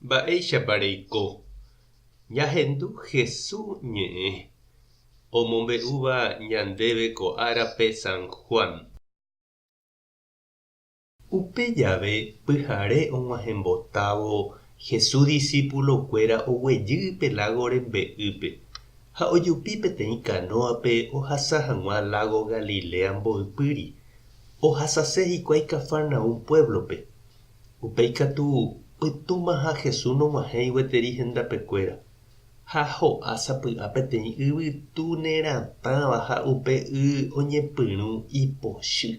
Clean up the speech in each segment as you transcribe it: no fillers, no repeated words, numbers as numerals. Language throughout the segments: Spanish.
Mba'éichapareiko ñahendu Jesús ñe'ẽ omombe'úva ñandéve ko árape San Juan. Upe jave pyhare og̃uahẽmbotávo Jesús discípulokuéra oguejy lago rembe'ýpe ha ojupi peteĩ kanóape ohasa hag̃ua lago Galilea mboypýri. Ohasase hikuái Cafarnaúm pueblope. Upéi katu pytũma ha Jesús nog̃uahẽ gueteri hendapekuéra. Ha ho'a sapy'a peteĩ yvytu neratãva ha upe y oñepyrũ ipochy.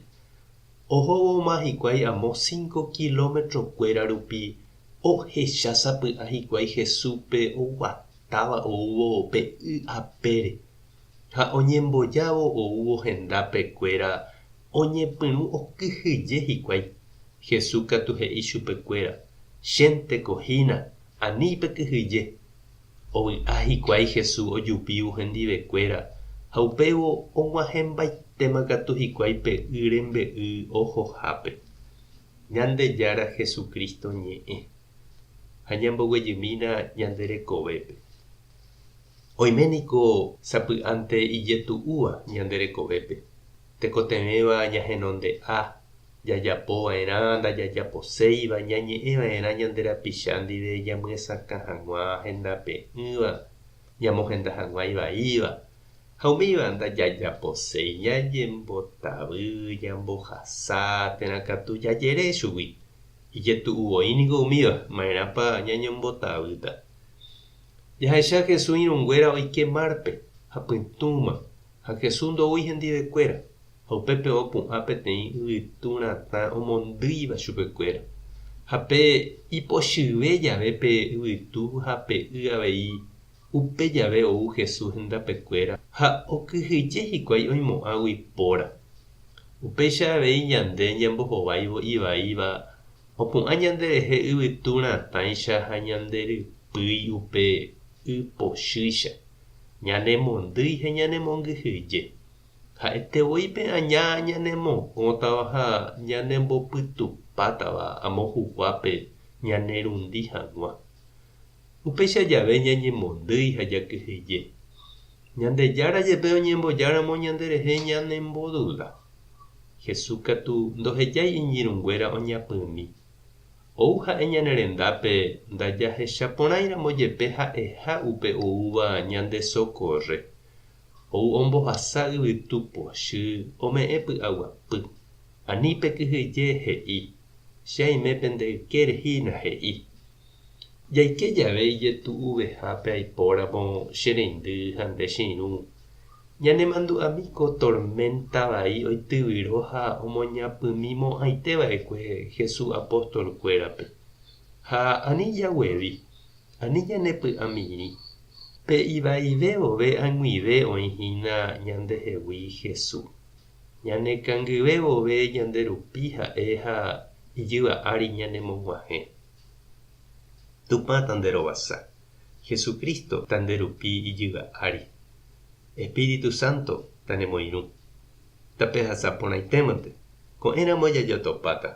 Ohóvoma hikuái amo 5 kilómetros-kuéra rupi ohecha sapy'a hikuái Jesúspe oguatáva oúvo pe y apére. Ha oñembojávo oúvo hendapekuéra oñepyrũ okyhyje hikuái. Jesús katu he'i chupekuéra: “Chéntekohína, anípe kyhyje.” Ovy'a hikuái Jesús ojupivo hendivekuéra ha upévo og̃uahẽmbaitéma katu hikuái pe y rembe'y ohohápe. Ñandejára Jesucristo ñe'ẽ ha ñamboguejymína ñande rekovépe. Oiméniko sapy'ánte ijetu'úva ñande rekovépe. Tekotevẽva ñahenonde'a, jajapova'erã ndajajaposéiva, ñañe'ẽva'erã ñande rapicha ndive ñamyesakã hag̃ua hendape'ỹva, ñamohenda hag̃ua ivaíva. Ha umíva ndajajaposéi, ñajembotavy, ñambohasa, térãkatu jajere chugui. Ijetu'uvoíniko umíva, ma'erãpa ñañembotavýta. Jahecha Jesús irũnguéra oike márpe ha pytũma ha Jesús ndoúi hendivekuéra. Ha upépe opu'ã peteĩ yvytu ratã omondýiva chupekuéra. Ha pe ipochyve jave pe yvytu ha pe y avei, upe jave ou Jesús hendapekuéra ha okyhyje hikuái oimo'ãgui póra. Upéicha avei ñande ñambohováivo ivaíva opu'ã ñanderehe yvytu ratãicha ha ñanderypýi upe y pochýicha, ñanemondýi ha ñanemongyhyje. Ha'etevoípe aña ñanemokõtava ha ñanembopytupátava amo huguápe ñanerundi hag̃ua. Upéicha jave ñañemondýi ha jakyhyje. Ñandejára jepe oñembojáramó ñanderehe ñanemboduda. Jesús katu ndohejái iñirũnguéra oñapymi. Ou ha'e ñane rendápe ndajahechaporãiramo jepe ha'eha upe oúva ñande socorre. Ou ombohasa yvytu pochy ome'ẽ py'aguapy. “Anípe kyhyje”, he'i. “Che aimépe ndeykérehína”, he'i. Jaike jave ijetu'uvehápe aipóramo che reindy ha nde che irũ, ñanemandu'ámiko tormenta vai oityvyro ha omoñapymimon'aiteva'ekue Jesús apóstolkuérape. Ha ani jaguevi, ani ñanepy'ãmiri. Pe ivaive vove ag̃uive oĩhína ñandehegui Jesús. Ñanekangyve vove ñanderupi ha'e ha ijyva ári ñanemog̃uahẽ. Tupã tanderovasa. Jesucristo tanderupi ijyva ári. Espíritu Santo tanemoirũ. Tapehasaporãitémante. Ko'ẽramo jajotopáta.